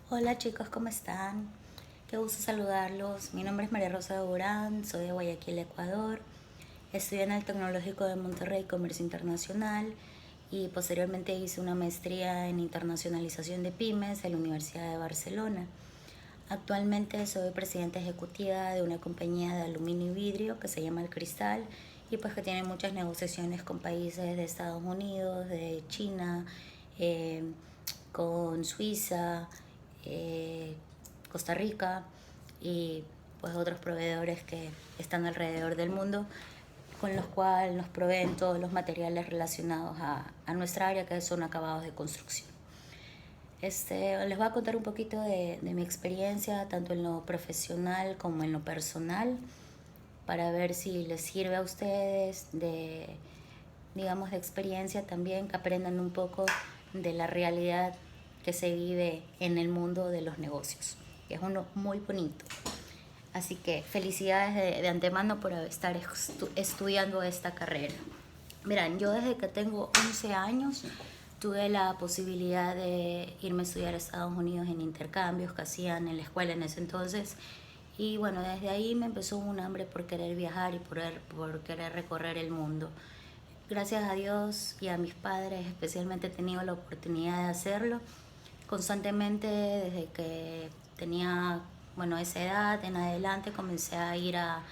Hola chicos, ¿cómo están? Qué gusto saludarlos. Mi nombre es María Rosa Durán, soy de Guayaquil, Ecuador. Estudié en el Tecnológico de Monterrey Comercio Internacional y posteriormente hice una maestría en internacionalización de pymes en la Universidad de Barcelona. Actualmente soy presidenta ejecutiva de una compañía de aluminio y vidrio que se llama El Cristal y pues que tiene muchas negociaciones con países de Estados Unidos, de China, eh, con Suiza, eh, Costa Rica y pues otros proveedores que están alrededor del mundo con los cuales nos proveen todos los materiales relacionados a nuestra área que son acabados de construcción. Les voy a contar un poquito de mi experiencia, tanto en lo profesional como en lo personal, para ver si les sirve a ustedes digamos, de experiencia también, que aprendan un poco de la realidad que se vive en el mundo de los negocios, que es uno muy bonito. Así que felicidades de antemano por estar estudiando esta carrera. Verán, yo desde que tengo 11 años tuve la posibilidad de irme a estudiar a Estados Unidos en intercambios que hacían en la escuela en ese entonces. Y bueno, desde ahí me empezó un hambre por querer viajar y por querer recorrer el mundo. Gracias a Dios y a mis padres especialmente he tenido la oportunidad de hacerlo constantemente desde que tenía, bueno, esa edad en adelante comencé a ir a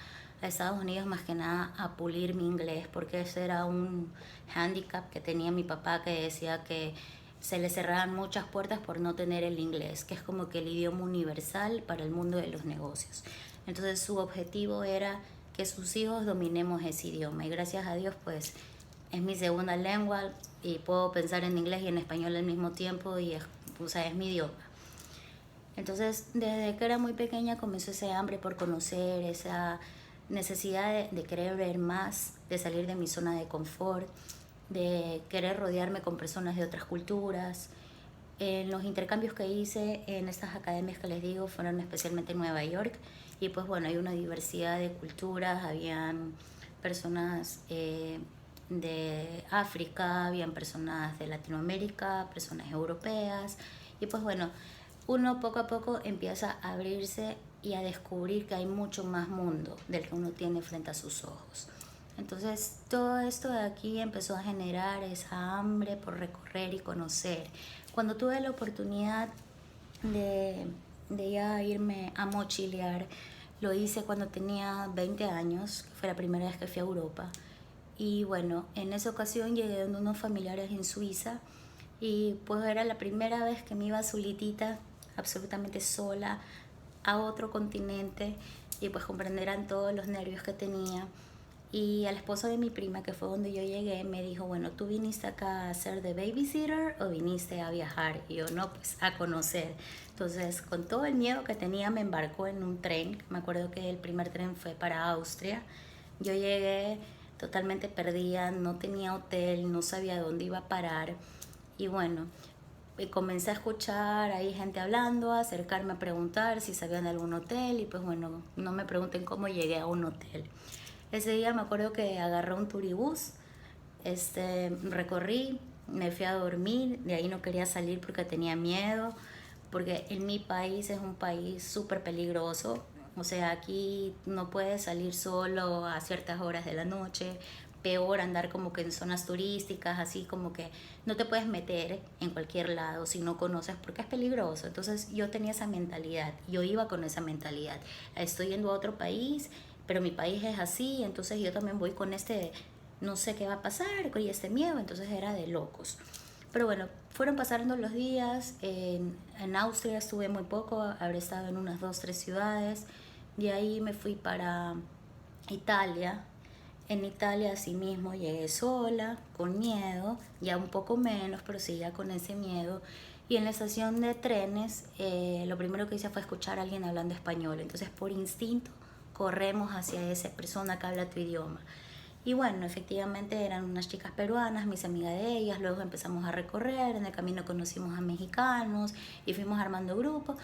Estados Unidos más que nada a pulir mi inglés porque ese era un handicap que tenía mi papá que decía que se le cerraban muchas puertas por no tener el inglés, que es como que el idioma universal para el mundo de los negocios. Entonces su objetivo era que sus hijos dominemos ese idioma y gracias a Dios pues es mi segunda lengua y puedo pensar en inglés y en español al mismo tiempo y es mi idioma. Entonces, desde que era muy pequeña comenzó ese hambre por conocer, esa necesidad de querer ver más, de salir de mi zona de confort, de querer rodearme con personas de otras culturas. En los intercambios que hice en estas academias que les digo fueron especialmente en Nueva York y pues bueno, hay una diversidad de culturas, habían personas de África, habían personas de Latinoamérica, personas europeas y pues bueno, uno poco a poco empieza a abrirse y a descubrir que hay mucho más mundo del que uno tiene frente a sus ojos. Entonces todo esto de aquí empezó a generar esa hambre por recorrer y conocer. Cuando tuve la oportunidad de, de ya irme a mochilear, lo hice cuando tenía 20 años, que fue la primera vez que fui a Europa. Y bueno, en esa ocasión llegué donde unos familiares en Suiza y pues era la primera vez que me iba solitita, absolutamente sola, a otro continente y pues comprenderán todos los nervios que tenía. Y al esposo de mi prima, que fue donde yo llegué, me dijo, bueno, ¿tú viniste acá a ser de babysitter o viniste a viajar? Y yo, no, pues a conocer. Entonces, con todo el miedo que tenía, me embarcó en un tren. Me acuerdo que el primer tren fue para Austria. Yo llegué totalmente perdida, no tenía hotel, no sabía dónde iba a parar. Y bueno, comencé a escuchar ahí gente hablando, a acercarme a preguntar si sabían de algún hotel y pues bueno, no me pregunten cómo llegué a un hotel. Ese día me acuerdo que agarré un turibús, recorrí, me fui a dormir, de ahí no quería salir porque tenía miedo, porque en mi país es un país súper peligroso, o sea, aquí no puedes salir solo a ciertas horas de la noche, peor andar como que en zonas turísticas, así como que no te puedes meter en cualquier lado si no conoces porque es peligroso. Entonces yo tenía esa mentalidad, yo iba con esa mentalidad. Estoy yendo a otro país, pero mi país es así, entonces yo también voy con no sé qué va a pasar, con este miedo, entonces era de locos. Pero bueno, fueron pasando los días, en Austria estuve muy poco, habré estado en unas 2, 3 ciudades, de ahí me fui para Italia. En Italia asimismo llegué sola, con miedo, ya un poco menos, pero sí ya con ese miedo. Y en la estación de trenes, lo primero que hice fue escuchar a alguien hablando español. Entonces, por instinto, corremos hacia esa persona que habla tu idioma. Y bueno, efectivamente eran unas chicas peruanas, mis amigas de ellas, luego empezamos a recorrer, en el camino conocimos a mexicanos y fuimos armando grupos.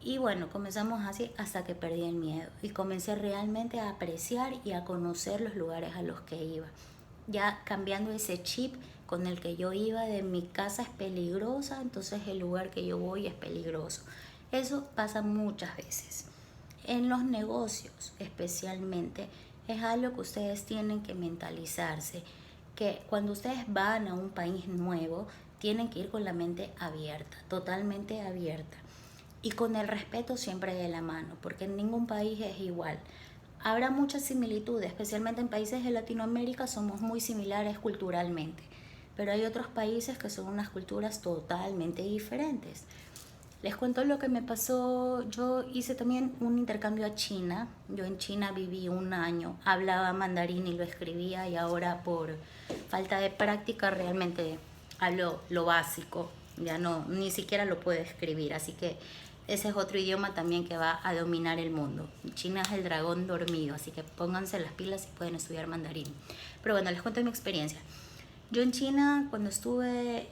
Y bueno, comenzamos así hasta que perdí el miedo y comencé realmente a apreciar y a conocer los lugares a los que iba. Ya cambiando ese chip con el que yo iba de mi casa es peligrosa, entonces el lugar que yo voy es peligroso. Eso pasa muchas veces. En los negocios especialmente es algo que ustedes tienen que mentalizarse, que cuando ustedes van a un país nuevo tienen que ir con la mente abierta, totalmente abierta, y con el respeto siempre de la mano, porque en ningún país es igual. Habrá muchas similitudes, especialmente en países de Latinoamérica somos muy similares culturalmente, pero hay otros países que son unas culturas totalmente diferentes. Les cuento lo que me pasó. Yo hice también un intercambio a China. Yo en China viví un año, hablaba mandarín y lo escribía, y ahora por falta de práctica realmente hablo lo básico, ya no, ni siquiera lo puedo escribir, así que ese es otro idioma también que va a dominar el mundo. China es el dragón dormido, así que pónganse las pilas y pueden estudiar mandarín. Pero bueno, les cuento mi experiencia. Yo en China, cuando estuve,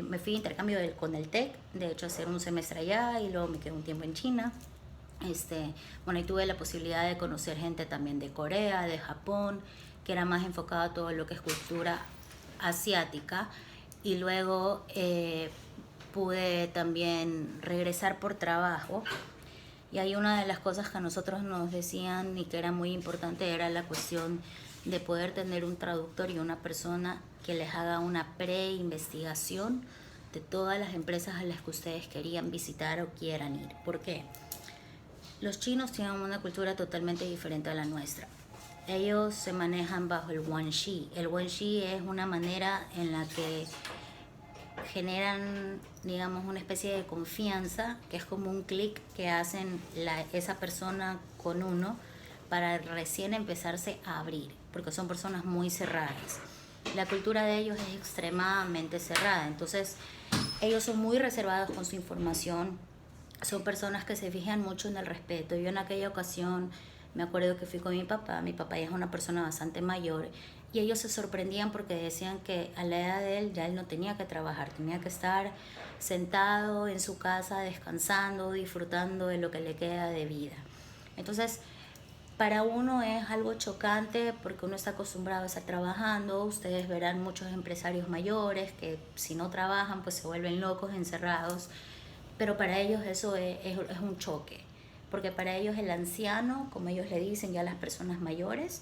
me fui a intercambio con el TEC, de hecho hacer un semestre allá y luego me quedé un tiempo en China. Bueno, y tuve la posibilidad de conocer gente también de Corea, de Japón, que era más enfocado a todo lo que es cultura asiática. Y luego pude también regresar por trabajo. Y ahí una de las cosas que a nosotros nos decían y que era muy importante era la cuestión de poder tener un traductor y una persona que les haga una pre-investigación de todas las empresas a las que ustedes querían visitar o quieran ir. ¿Por qué? Los chinos tienen una cultura totalmente diferente a la nuestra. Ellos se manejan bajo el guanxi. El guanxi es una manera en la que generan, digamos, una especie de confianza, que es como un clic que hacen esa persona con uno para recién empezarse a abrir, porque son personas muy cerradas. La cultura de ellos es extremadamente cerrada, entonces ellos son muy reservados con su información, son personas que se fijan mucho en el respeto. Yo en aquella ocasión me acuerdo que fui con mi papá ya es una persona bastante mayor, y ellos se sorprendían porque decían que a la edad de él ya él no tenía que trabajar, tenía que estar sentado en su casa descansando, disfrutando de lo que le queda de vida. Entonces, para uno es algo chocante porque uno está acostumbrado a estar trabajando. Ustedes verán muchos empresarios mayores que si no trabajan pues se vuelven locos, encerrados, pero para ellos eso es un choque, porque para ellos el anciano, como ellos le dicen ya a las personas mayores,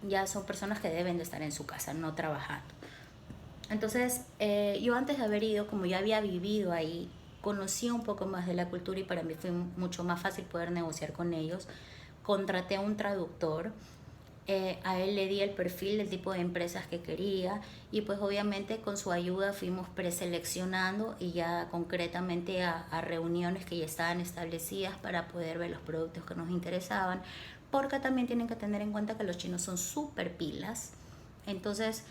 ya son personas que deben de estar en su casa, no trabajando. Entonces, yo antes de haber ido, como ya había vivido ahí, conocí un poco más de la cultura y para mí fue mucho más fácil poder negociar con ellos. Contraté a un traductor, a él le di el perfil del tipo de empresas que quería y pues obviamente con su ayuda fuimos preseleccionando y ya concretamente a reuniones que ya estaban establecidas para poder ver los productos que nos interesaban, porque también tienen que tener en cuenta que los chinos son súper pilas. Entonces,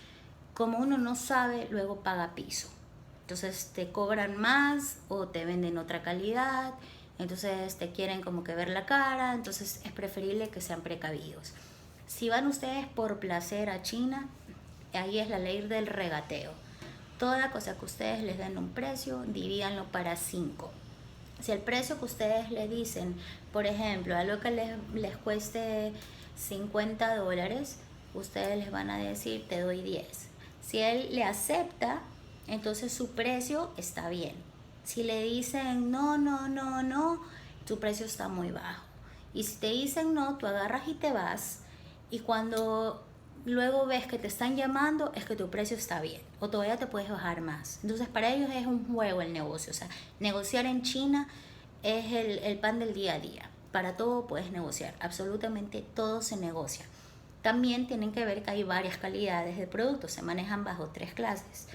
como uno no sabe, luego paga piso. Entonces te cobran más o te venden otra calidad, entonces te quieren como que ver la cara, entonces es preferible que sean precavidos. Si van ustedes por placer a China, ahí es la ley del regateo. Toda cosa que ustedes les den un precio, divídanlo para 5. Si el precio que ustedes le dicen, por ejemplo, algo que les cueste $50, ustedes les van a decir, te doy 10. Si él le acepta, entonces su precio está bien. Si le dicen, no, no, no, no, tu precio está muy bajo. Y si te dicen no, tú agarras y te vas. Y cuando luego ves que te están llamando, es que tu precio está bien o todavía te puedes bajar más. Entonces para ellos es un juego el negocio. O sea, negociar en China es el pan del día a día. Para todo puedes negociar, absolutamente todo se negocia. También tienen que ver que hay varias calidades de productos, se manejan bajo 3 clases,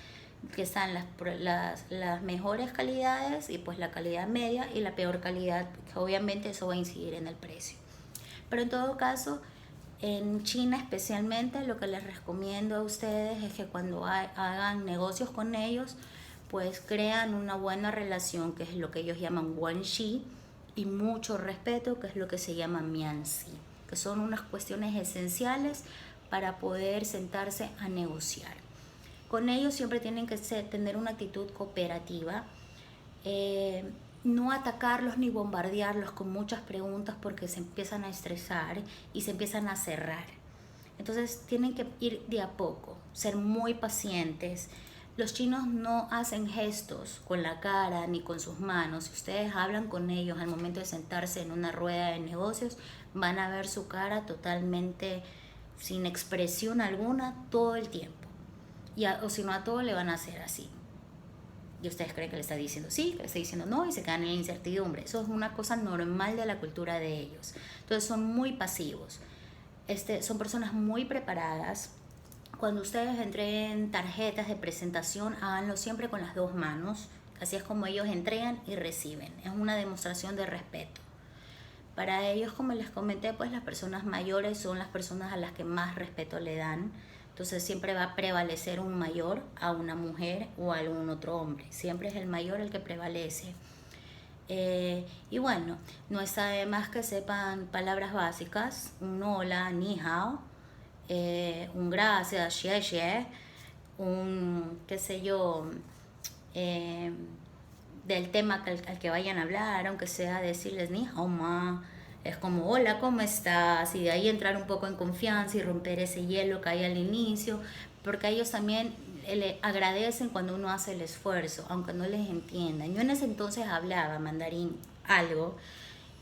que están las mejores calidades y pues la calidad media y la peor calidad, que obviamente eso va a incidir en el precio. Pero en todo caso, en China especialmente, lo que les recomiendo a ustedes es que cuando hagan negocios con ellos, pues crean una buena relación, que es lo que ellos llaman guanxi, y mucho respeto, que es lo que se llama mianxi, que son unas cuestiones esenciales para poder sentarse a negociar. Con ellos siempre tienen que tener una actitud cooperativa, no atacarlos ni bombardearlos con muchas preguntas porque se empiezan a estresar y se empiezan a cerrar. Entonces tienen que ir de a poco. ser muy pacientes. Los chinos no hacen gestos con la cara ni con sus manos. Si ustedes hablan con ellos al momento de sentarse en una rueda de negocios, van a ver su cara totalmente sin expresión alguna todo el tiempo. O si no, a todo le van a hacer así. Y ustedes creen que le está diciendo sí, que le está diciendo no, y se quedan en la incertidumbre. Eso es una cosa normal de la cultura de ellos. Entonces son muy pasivos. Son personas muy preparadas. Cuando ustedes entreguen tarjetas de presentación, háganlo siempre con las dos manos. Así es como ellos entregan y reciben. Es una demostración de respeto. Para ellos, como les comenté, pues las personas mayores son las personas a las que más respeto le dan. Entonces siempre va a prevalecer un mayor a una mujer o a algún otro hombre. Siempre es el mayor el que prevalece. Y bueno, no está de más que sepan palabras básicas, un hola, ni hao, un gracias, xie xie, un qué sé yo, del tema al que vayan a hablar, aunque sea decirles ni hao ma, es como hola, ¿cómo estás? Y de ahí entrar un poco en confianza y romper ese hielo que hay al inicio, porque ellos también le agradecen cuando uno hace el esfuerzo, aunque no les entiendan. Yo en ese entonces hablaba mandarín algo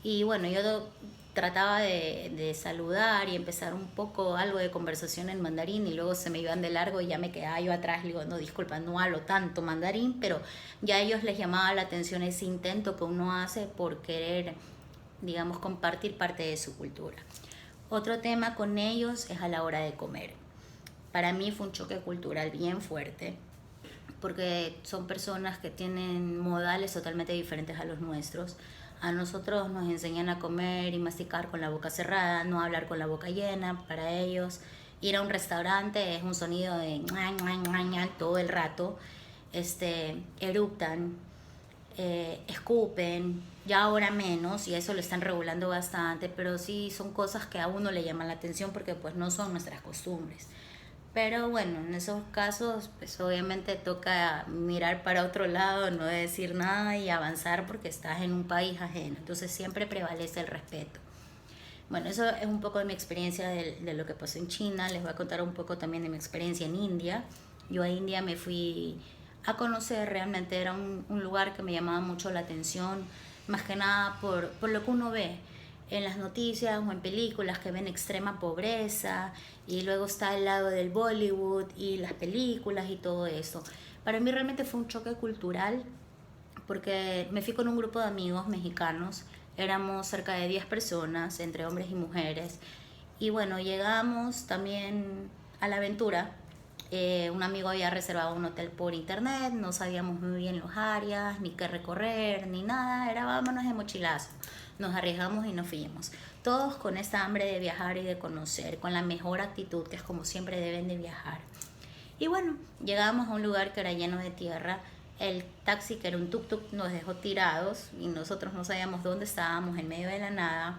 y bueno, yo trataba de saludar y empezar un poco algo de conversación en mandarín y luego se me iban de largo y ya me quedaba yo atrás. Le digo, no, disculpa, no hablo tanto mandarín, pero ya a ellos les llamaba la atención ese intento que uno hace por querer, digamos, compartir parte de su cultura. Otro tema con ellos es a la hora de comer. Para mí fue un choque cultural bien fuerte, porque son personas que tienen modales totalmente diferentes a los nuestros. A nosotros nos enseñan a comer y masticar con la boca cerrada, no hablar con la boca llena. Para ellos, ir a un restaurante es un sonido de todo el rato. Eruptan, escupen, ya ahora menos, y eso lo están regulando bastante, pero sí son cosas que a uno le llaman la atención porque pues no son nuestras costumbres. Pero bueno, en esos casos, pues obviamente toca mirar para otro lado, no decir nada y avanzar porque estás en un país ajeno. Entonces siempre prevalece el respeto. Bueno, eso es un poco de mi experiencia de lo que pasó en China. Les voy a contar un poco también de mi experiencia en India. Yo a India me fui a conocer, realmente era un lugar que me llamaba mucho la atención, más que nada por lo que uno ve en las noticias o en películas que ven extrema pobreza, y luego está el lado del Bollywood y las películas y todo eso. Para mí realmente fue un choque cultural porque me fui con un grupo de amigos mexicanos, éramos cerca de 10 personas, entre hombres y mujeres, y bueno, llegamos también a la aventura. Un amigo había reservado un hotel por internet, no sabíamos muy bien los áreas, ni qué recorrer, ni nada, era vámonos de mochilazo. Nos arriesgamos y nos fuimos. Todos con esta hambre de viajar y de conocer, con la mejor actitud, que es como siempre deben de viajar. Y bueno, llegamos a un lugar que era lleno de tierra. El taxi, que era un tuk-tuk, nos dejó tirados y nosotros no sabíamos dónde estábamos, en medio de la nada.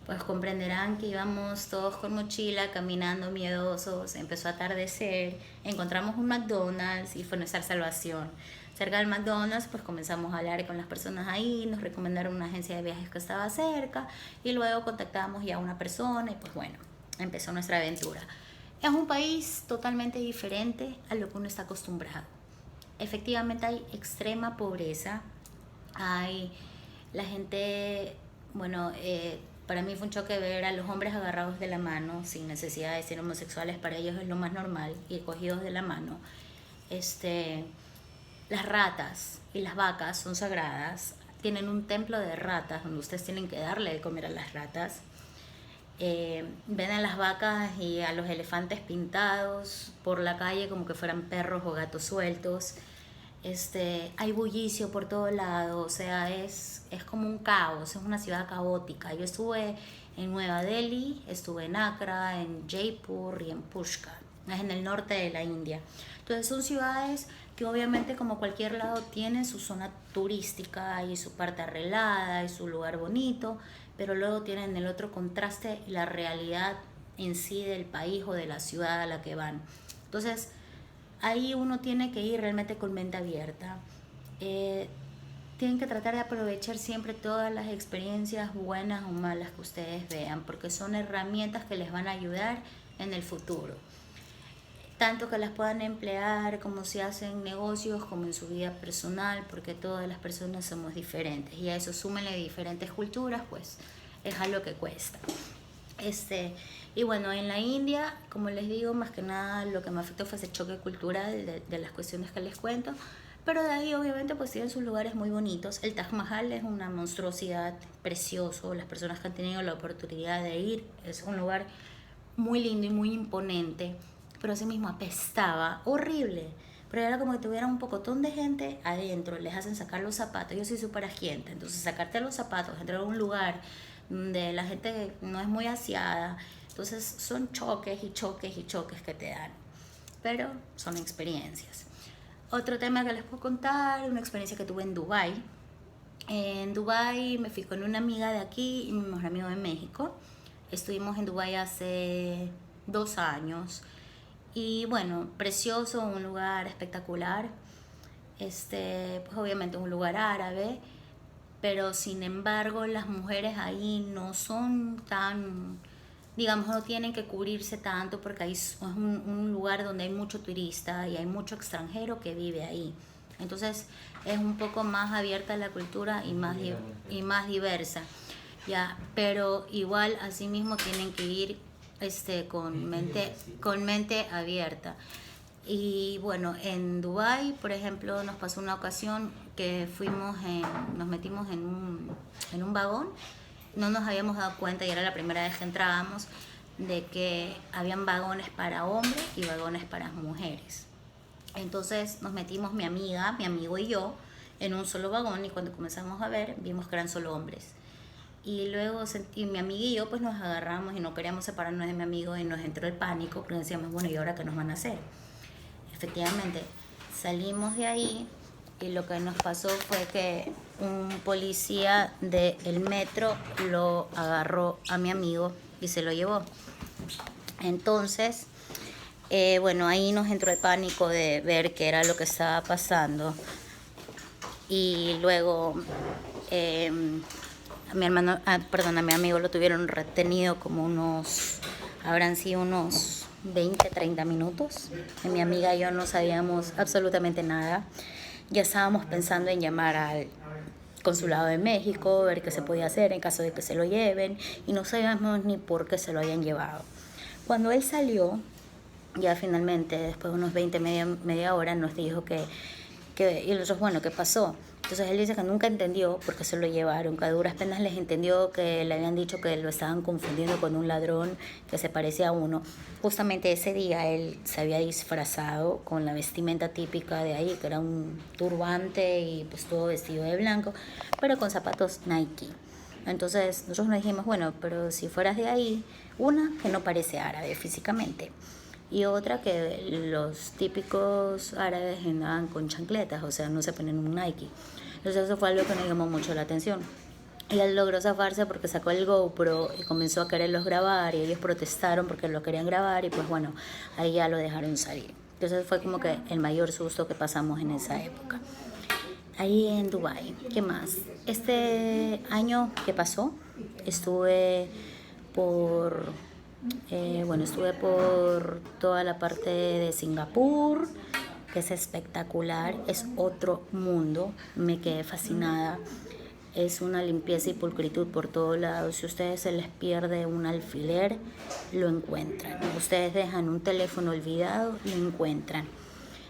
Pues comprenderán que íbamos todos con mochila, caminando miedosos, empezó a atardecer, encontramos un McDonald's y fue nuestra salvación. Cerca del McDonald's pues comenzamos a hablar con las personas ahí, nos recomendaron una agencia de viajes que estaba cerca y luego contactamos ya a una persona y pues bueno, empezó nuestra aventura. Es un país totalmente diferente a lo que uno está acostumbrado. Efectivamente hay extrema pobreza, hay la gente, bueno, para mí fue un choque ver a los hombres agarrados de la mano sin necesidad de ser homosexuales, para ellos es lo más normal, y cogidos de la mano. Las ratas y las vacas son sagradas, tienen un templo de ratas donde ustedes tienen que darle de comer a las ratas. Ven a las vacas y a los elefantes pintados por la calle como que fueran perros o gatos sueltos. Hay bullicio por todo lado, o sea, es como un caos, es una ciudad caótica. Yo estuve en Nueva Delhi, estuve en Accra, en Jaipur y en Pushkar, es en el norte de la India. Entonces son ciudades que obviamente, como cualquier lado, tienen su zona turística y su parte arreglada y su lugar bonito, pero luego tienen el otro contraste y la realidad en sí del país o de la ciudad a la que van. Entonces ahí uno tiene que ir realmente con mente abierta. Tienen que tratar de aprovechar siempre todas las experiencias buenas o malas que ustedes vean, porque son herramientas que les van a ayudar en el futuro. tanto que las puedan emplear como si hacen negocios como en su vida personal, porque todas las personas somos diferentes y a eso súmenle diferentes culturas, pues es algo que cuesta. Y bueno, en la India, como les digo, más que nada lo que me afectó fue ese choque cultural de las cuestiones que les cuento, pero de ahí obviamente pues tienen sus lugares muy bonitos. El Taj Mahal es una monstruosidad, precioso, las personas que han tenido la oportunidad de ir, es un lugar muy lindo y muy imponente, pero así mismo apestaba, horrible. Pero era como que tuviera un pocotón de gente adentro, les hacen sacar los zapatos. Yo soy súper asquienta, entonces sacarte los zapatos, entrar a un lugar donde la gente no es muy aseada, entonces son choques y choques y choques que te dan, pero son experiencias. Otro tema que les puedo contar, una experiencia que tuve en Dubái. En Dubái me fui con una amiga de aquí y mi mejor amigo de México. Estuvimos en Dubái hace 2 años y bueno, precioso, un lugar espectacular. Pues obviamente un lugar árabe, pero sin embargo las mujeres ahí no son tan, digamos, no tienen que cubrirse tanto porque ahí es un lugar donde hay mucho turista y hay mucho extranjero que vive ahí. Entonces es un poco más abierta la cultura y más diversa. Ya, pero igual así mismo tienen que ir con mente abierta. Y bueno, en Dubái, por ejemplo, nos pasó una ocasión que nos metimos en un vagón, no nos habíamos dado cuenta y era la primera vez que entrábamos de que habían vagones para hombres y vagones para mujeres. Entonces nos metimos mi amiga, mi amigo y yo en un solo vagón y cuando comenzamos a ver vimos que eran solo hombres. Y luego mi amiga y yo pues nos agarramos y no queríamos separarnos de mi amigo y nos entró el pánico porque decíamos, bueno, ¿y ahora qué nos van a hacer? Efectivamente, salimos de ahí y lo que nos pasó fue que un policía del metro lo agarró a mi amigo y se lo llevó. Entonces, bueno, ahí nos entró el pánico de ver qué era lo que estaba pasando. Y luego a mi amigo lo tuvieron retenido como habrán sido unos 20, 30 minutos. Y mi amiga y yo no sabíamos absolutamente nada. Ya estábamos pensando en llamar al consulado de México, ver qué se podía hacer en caso de que se lo lleven, y no sabíamos ni por qué se lo habían llevado. Cuando él salió, ya finalmente, después de unos 20, media hora, nos dijo y nosotros, bueno, ¿qué pasó? Entonces él dice que nunca entendió por qué se lo llevaron, que a duras penas les entendió que le habían dicho que lo estaban confundiendo con un ladrón que se parecía a uno. Justamente ese día él se había disfrazado con la vestimenta típica de ahí, que era un turbante y pues todo vestido de blanco, pero con zapatos Nike. Entonces nosotros nos dijimos, bueno, pero si fueras de ahí, una, que no parece árabe físicamente, y otra que los típicos árabes andaban con chancletas, o sea, no se ponen un Nike. Entonces eso fue algo que nos llamó mucho la atención. Y él logró zafarse porque sacó el GoPro y comenzó a quererlos grabar y ellos protestaron porque lo querían grabar y pues bueno, ahí ya lo dejaron salir. Entonces fue como que el mayor susto que pasamos en esa época. Ahí en Dubái, ¿qué más? Este año que pasó estuve por estuve por toda la parte de Singapur, que es espectacular, es otro mundo, me quedé fascinada, es una limpieza y pulcritud por todos lados. Si a ustedes se les pierde un alfiler, lo encuentran. Ustedes dejan un teléfono olvidado, lo encuentran.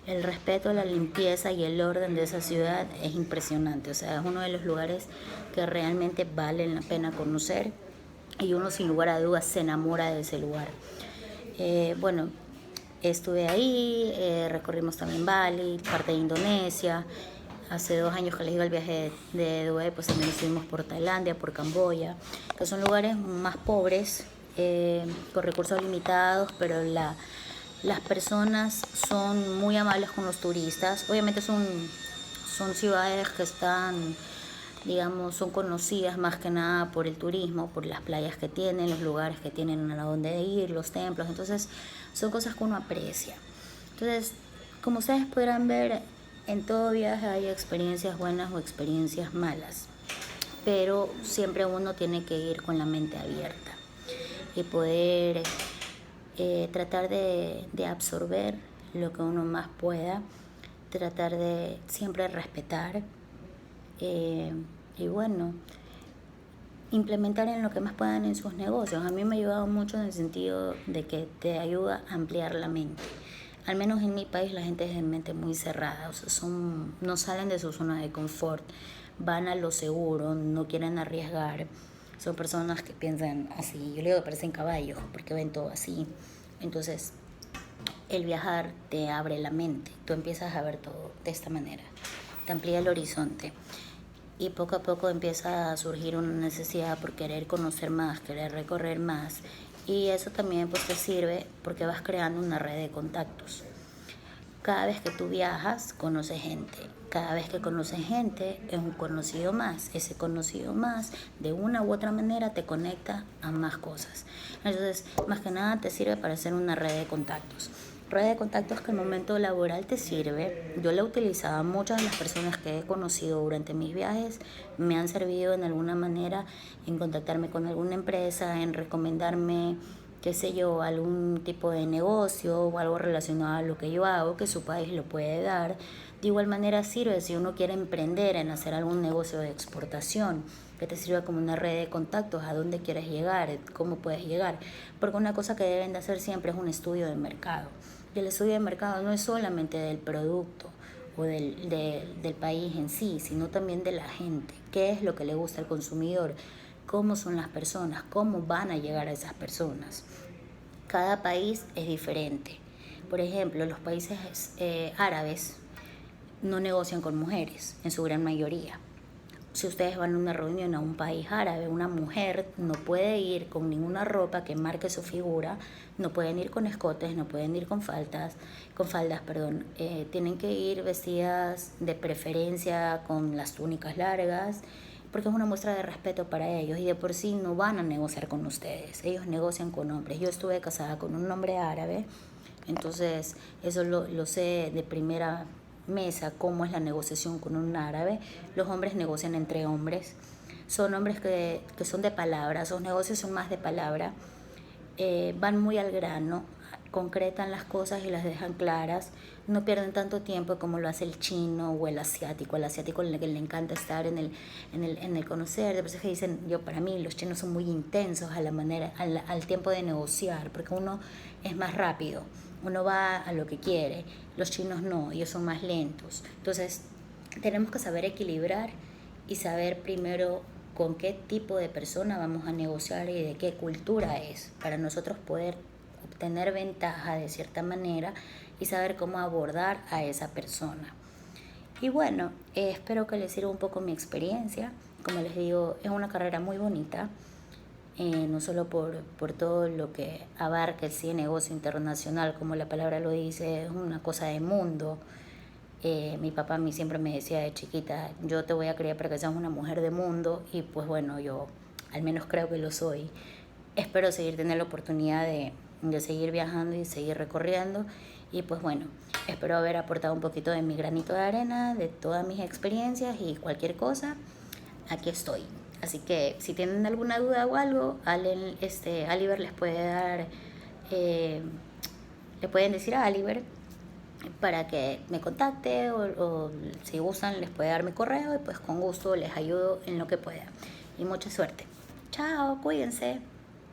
El respeto, la limpieza y el orden de esa ciudad es impresionante, o sea, es uno de los lugares que realmente valen la pena conocer. Y uno sin lugar a dudas se enamora de ese lugar. Bueno, estuve ahí, recorrimos también Bali, parte de Indonesia. Hace 2 años que les iba el viaje de Dubái, pues también estuvimos por Tailandia, por Camboya, que son lugares más pobres, con recursos limitados, pero las personas son muy amables con los turistas. Obviamente son ciudades que están, digamos, son conocidas más que nada por el turismo, por las playas que tienen, los lugares que tienen a donde ir, los templos. Entonces son cosas que uno aprecia. Entonces, como ustedes podrán ver, en todo viaje hay experiencias buenas o experiencias malas, pero siempre uno tiene que ir con la mente abierta y poder tratar de absorber lo que uno más pueda, tratar de siempre respetar y bueno, implementar en lo que más puedan en sus negocios. A mí me ha ayudado mucho en el sentido de que te ayuda a ampliar la mente. Al menos en mi país la gente es de mente muy cerrada, o sea, no salen de su zona de confort, van a lo seguro, no quieren arriesgar. Son personas que piensan así, yo le digo que parecen caballos porque ven todo así. Entonces, el viajar te abre la mente, tú empiezas a ver todo de esta manera, te amplía el horizonte y poco a poco empieza a surgir una necesidad por querer conocer más, querer recorrer más, y eso también pues te sirve porque vas creando una red de contactos. Cada vez que tú viajas, conoces gente. Cada vez que conoces gente, es un conocido más. Ese conocido más, de una u otra manera, te conecta a más cosas. Entonces, más que nada, te sirve para hacer una red de contactos. Red de contactos que el momento laboral te sirve. Yo la he utilizado. Muchas de las personas que he conocido durante mis viajes me han servido en alguna manera en contactarme con alguna empresa, en recomendarme, qué sé yo, algún tipo de negocio o algo relacionado a lo que yo hago, que su país lo puede dar. De igual manera sirve si uno quiere emprender en hacer algún negocio de exportación, que te sirva como una red de contactos, a dónde quieres llegar, cómo puedes llegar. Porque una cosa que deben de hacer siempre es un estudio de mercado. Y el estudio de mercado no es solamente del producto o del país en sí, sino también de la gente. ¿Qué es lo que le gusta al consumidor? ¿Cómo son las personas? ¿Cómo van a llegar a esas personas? Cada país es diferente. Por ejemplo, los países árabes no negocian con mujeres, en su gran mayoría. Si ustedes van a una reunión a un país árabe, una mujer no puede ir con ninguna ropa que marque su figura, no pueden ir con escotes, no pueden ir con faldas, tienen que ir vestidas de preferencia con las túnicas largas, porque es una muestra de respeto para ellos y de por sí no van a negociar con ustedes, ellos negocian con hombres. Yo estuve casada con un hombre árabe, entonces eso lo sé de primera mesa, cómo es la negociación con un árabe. Los hombres negocian entre hombres, son hombres que son de palabra, sus negocios son más de palabra, van muy al grano, concretan las cosas y las dejan claras, no pierden tanto tiempo como lo hace el chino o el asiático en el que le encanta estar en el conocer. Después que dicen, para mí los chinos son muy intensos a la manera, al tiempo de negociar, porque uno es más rápido, uno va a lo que quiere, los chinos no, ellos son más lentos. Entonces tenemos que saber equilibrar y saber primero con qué tipo de persona vamos a negociar y de qué cultura es, para nosotros poder obtener ventaja de cierta manera y saber cómo abordar a esa persona. Y bueno, espero que les sirva un poco mi experiencia. Como les digo, es una carrera muy bonita, no solo por todo lo que abarca el negocio internacional, como la palabra lo dice, es una cosa de mundo. Mi papá a mí siempre me decía de chiquita, yo te voy a criar para que seas una mujer de mundo, y pues bueno, yo al menos creo que lo soy. Espero seguir teniendo la oportunidad de seguir viajando y seguir recorriendo, y pues bueno, espero haber aportado un poquito de mi granito de arena, de todas mis experiencias, y cualquier cosa, aquí estoy. Así que si tienen alguna duda o algo, Aliver les puede dar, le pueden decir a Aliver para que me contacte, o si gustan les puede dar mi correo y pues con gusto les ayudo en lo que pueda. Y mucha suerte. Chao, cuídense.